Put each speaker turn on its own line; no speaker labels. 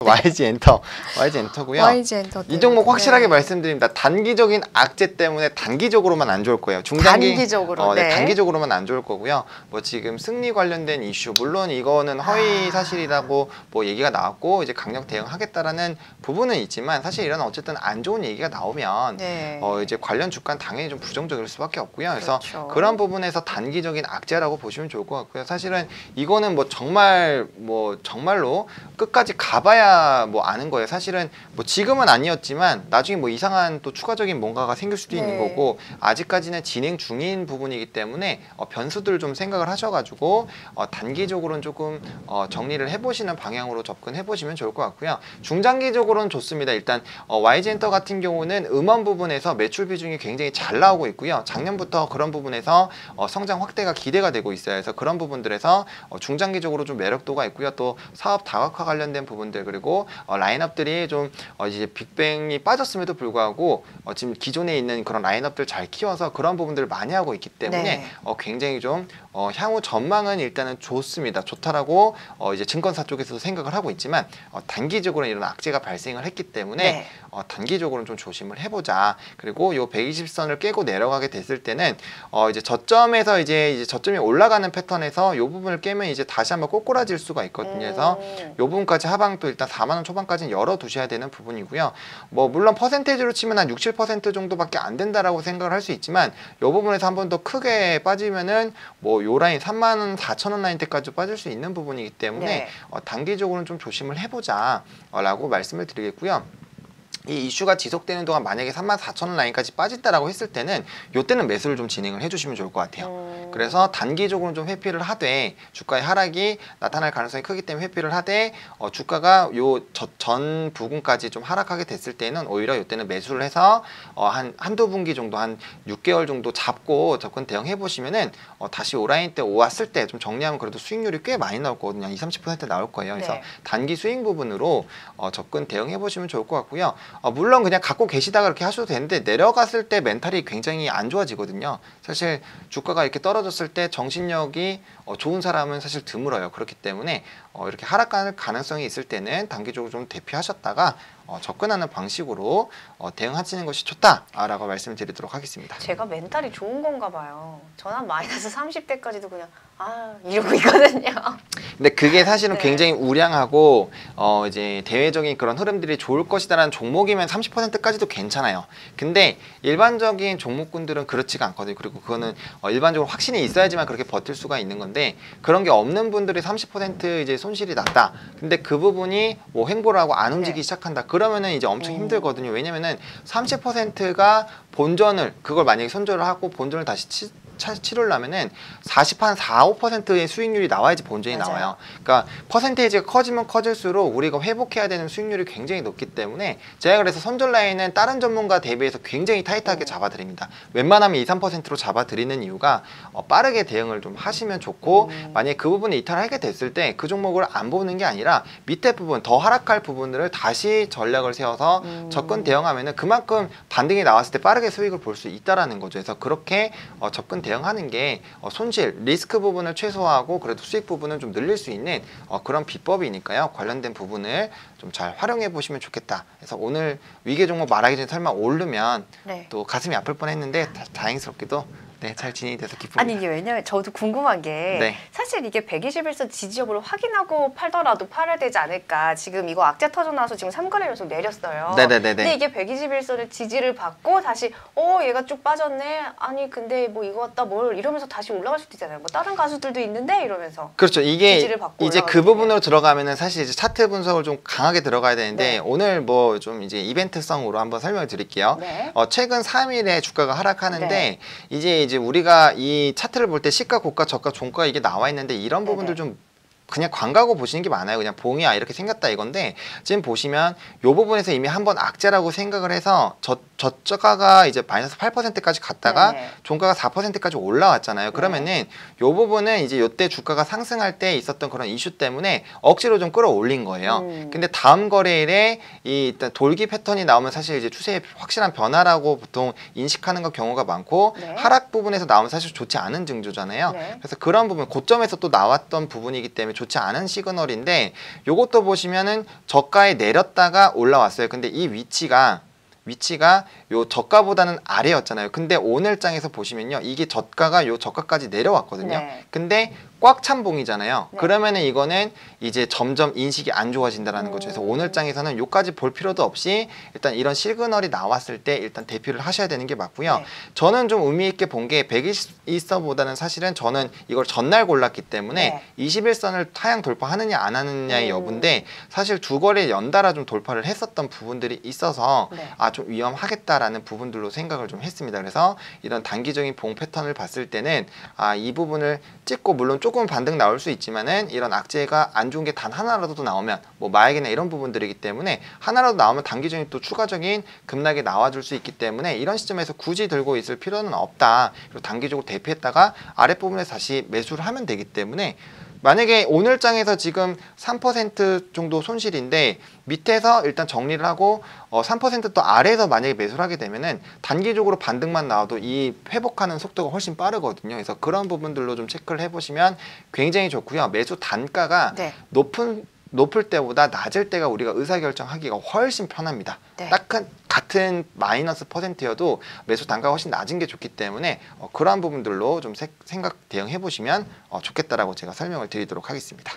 YG 엔터, YG 엔터고요.
YG 엔터
이 종목 확실하게 말씀드립니다. 단기적인 악재 때문에 단기적으로만 안 좋을 거예요.
단기적으로,
단기적으로만 안 좋을 거고요. 뭐 지금 승리 관련된 이슈, 물론 이거는 허위 사실이라고 뭐 얘기가 나왔고 이제 강력 대응하겠다라는 부분은 있지만 사실 이런 어쨌든 안 좋은 얘기가 나오면 이제 관련 주가는 당연히 좀 부정적일 수밖에 없고요. 그래서
그렇죠.
그런 부분에서 단기적인 악재라고 보시면 좋을 것 같고요. 사실은 이거는 뭐 정말로 끝까지 가봐야 뭐 아는 거예요. 사실은 뭐 지금은 아니었지만 나중에 뭐 이상한 또 추가적인 뭔가가 생길 수도 있는 거고 아직까지는 진행 중인 부분이기 때문에 변수들을 좀 생각을 하셔가지고 단기적으로는 조금 정리를 해보시는 방향으로 접근해 보시면 좋을 것 같고요. 중장기적으로는 좋습니다. 일단 YG엔터 같은 경우는 음원 부분에서 매출 비중이 굉장히 잘 나오고 있고요. 작년부터 그런 부분에서 성장 확대가 기대가 되고 있어요. 그래서 그런 부분들에서 중장기적으로 좀 매력도가 있고요. 또 사업 다각화 관련된 부분들 그리고 라인업들이 좀 이제 빅뱅이 빠졌음에도 불구하고 지금 기존에 있는 그런 라인업들 잘 키워서 그런 부분들을 많이 하고 있기 때문에 굉장히 좀 향후 전망은 일단은 좋습니다. 좋다라고 이제 증권사 쪽에서도 생각을 하고 있지만 단기적으로는 이런 악재가 발생을 했기 때문에 단기적으로는 좀 조심을 해보자. 그리고 요 120선을 깨고 내려가게 됐을 때는 이제 저점에서 이제 저점이 올라가는 패턴에서 요 부분을 깨면 이제 다시 한번 꼬꾸라질 수가 있거든요. 그래서 요 부분까지 하방도 일단 4만 원 초반까지는 열어두셔야 되는 부분이고요. 뭐 물론 퍼센테이지로 치면 한 60, 70% 정도밖에 안 된다라고 생각을 할 수 있지만 요 부분에서 한 번 더 크게 빠지면은 뭐 요 라인 34,000원 라인 때까지 빠질 수 있는 부분이기 때문에 단기적으로는 좀 조심을 해보자 라고 말씀을 드리겠고요. 이 이슈가 지속되는 동안 만약에 34,000원 라인까지 빠진다라고 했을 때는 이때는 매수를 좀 진행을 해주시면 좋을 것 같아요. 그래서 단기적으로는 좀 회피를 하되 주가의 하락이 나타날 가능성이 크기 때문에 회피를 하되 주가가 요 전 부근까지 좀 하락하게 됐을 때는 오히려 이때는 매수를 해서 한두 분기 정도 한 6개월 정도 잡고 접근 대응해 보시면은 다시 오라인 때 오왔을 때 좀 정리하면 그래도 수익률이 꽤 많이 나올 거거든요. 20, 30% 나올 거예요. 그래서 단기 수익 부분으로 접근 대응해 보시면 좋을 것 같고요. 물론 그냥 갖고 계시다가 그렇게 하셔도 되는데 내려갔을 때 멘탈이 굉장히 안 좋아지거든요. 사실 주가가 이렇게 떨어졌을 때 정신력이 좋은 사람은 사실 드물어요. 그렇기 때문에 이렇게 하락할 가능성이 있을 때는 단기적으로 좀 대피하셨다가 접근하는 방식으로 대응하시는 것이 좋다라고 말씀을 드리도록 하겠습니다.
제가 멘탈이 좋은 건가 봐요. 저는 한 마이너스 30대까지도 그냥 이러고 있거든요.
근데 그게 사실은 굉장히 우량하고 이제 대외적인 그런 흐름들이 좋을 것이다라는 종목이면 30%까지도 괜찮아요. 근데 일반적인 종목군들은 그렇지가 않거든요. 그리고 그거는 일반적으로 확신이 있어야지만 그렇게 버틸 수가 있는 건데 그런 게 없는 분들이 30% 이제 손실이 났다. 근데 그 부분이 뭐 횡보를 하고 안 움직이기 시작한다. 그러면은 이제 엄청 힘들거든요. 왜냐면은 30%가 본전을 그걸 만약에 손절을 하고 본전을 다시 치르려면은 4, 5%의 수익률이 나와야지 본전이 나와요. 그러니까 퍼센테이지가 커지면 커질수록 우리가 회복해야 되는 수익률이 굉장히 높기 때문에 제가 그래서 손절 라인은 다른 전문가 대비해서 굉장히 타이트하게 잡아드립니다. 웬만하면 2, 3%로 잡아드리는 이유가 빠르게 대응을 좀 하시면 좋고 만약에 그 부분에 이탈하게 됐을 때 그 종목을 안 보는 게 아니라 밑에 부분 더 하락할 부분들을 다시 전략을 세워서 접근 대응하면은 그만큼 반등이 나왔을 때 빠르게 수익을 볼 수 있다라는 거죠. 그래서 그렇게 접근 대응하는 게 손실, 리스크 부분을 최소화하고 그래도 수익 부분은 좀 늘릴 수 있는 그런 비법이니까요. 관련된 부분을 좀 잘 활용해 보시면 좋겠다. 그래서 오늘 위계 종목 말하기 전에 설마 오르면 또 가슴이 아플 뻔했는데 다행스럽게도 잘 진행이 돼서 기쁩니다.
아니 이게 왜냐면 저도 궁금한 게 사실 이게 121선 지지 여부를 확인하고 팔더라도 팔아야 되지 않을까. 지금 이거 악재 터져나와서 지금 3거래 연속 내렸어요. 근데 이게 121선을 지지를 받고 다시 얘가 쭉 빠졌네. 아니 근데 뭐 이거 같다 뭘 이러면서 다시 올라갈 수도 있잖아요. 뭐 다른 가수들도 있는데 이러면서.
그렇죠. 이게
지지를 받고
이제 그 부분으로 들어가면은 사실 이제 차트 분석을 좀 강하게 들어가야 되는데 오늘 뭐 좀 이제 이벤트성으로 한번 설명을 드릴게요. 최근 3일에 주가가 하락하는데 이제 우리가 이 차트를 볼 때 시가, 고가, 저가, 종가 이게 나와 있는데 이런 부분들 좀 그냥 광가고 보시는 게 많아요. 그냥 봉이야 이렇게 생겼다 이건데 지금 보시면 이 부분에서 이미 한번 악재라고 생각을 해서 저가가 이제 마이너스 8%까지 갔다가 종가가 4%까지 올라왔잖아요. 그러면은 이 부분은 이제 이때 주가가 상승할 때 있었던 그런 이슈 때문에 억지로 좀 끌어올린 거예요. 근데 다음 거래일에 일단 돌기 패턴이 나오면 사실 이제 추세의 확실한 변화라고 보통 인식하는 것 경우가 많고 하락 부분에서 나오면 사실 좋지 않은 징조잖아요. 그래서 그런 부분 고점에서 또 나왔던 부분이기 때문에 좋지 않은 시그널인데 요것도 보시면은 저가에 내렸다가 올라왔어요. 근데 이 위치가 요 저가보다는 아래였잖아요. 근데 오늘장에서 보시면요. 이게 저가가 요 저가까지 내려왔거든요.
네.
근데 꽉 찬 봉이잖아요.
네.
그러면은 이거는 이제 점점 인식이 안 좋아진다라는 거죠. 그래서 오늘장에서는 요까지 볼 필요도 없이 일단 이런 시그널이 나왔을 때 일단 대피를 하셔야 되는 게 맞고요.
네.
저는 좀 의미 있게 본 게 120선보다는 사실은 저는 이걸 전날 골랐기 때문에
네.
21선을 하향 돌파하느냐 안 하느냐의 여부인데 사실 두 거래 연달아 좀 돌파를 했었던 부분들이 있어서
네.
좀 위험하겠다라는 부분들로 생각을 좀 했습니다. 그래서 이런 단기적인 봉 패턴을 봤을 때는 이 부분을 찍고 물론 조금 반등 나올 수 있지만은 이런 악재가 안 좋은 게 단 하나라도 나오면 뭐 마약이나 이런 부분들이기 때문에 하나라도 나오면 단기적인 또 추가적인 급락이 나와줄 수 있기 때문에 이런 시점에서 굳이 들고 있을 필요는 없다. 그리고 단기적으로 대피했다가 아랫부분에 다시 매수를 하면 되기 때문에 만약에 오늘장에서 지금 3% 정도 손실인데 밑에서 일단 정리를 하고 3%또 아래에서 만약에 매수를 하게 되면은 단기적으로 반등만 나와도 이 회복하는 속도가 훨씬 빠르거든요. 그래서 그런 부분들로 좀 체크를 해보시면 굉장히 좋고요. 매수 단가가
네.
높을 때보다 낮을 때가 우리가 의사결정하기가 훨씬 편합니다.
네.
같은 마이너스 %여도 매수 단가가 훨씬 낮은 게 좋기 때문에 그러한 부분들로 좀 생각 대응해 보시면 좋겠다라고 제가 설명을 드리도록 하겠습니다.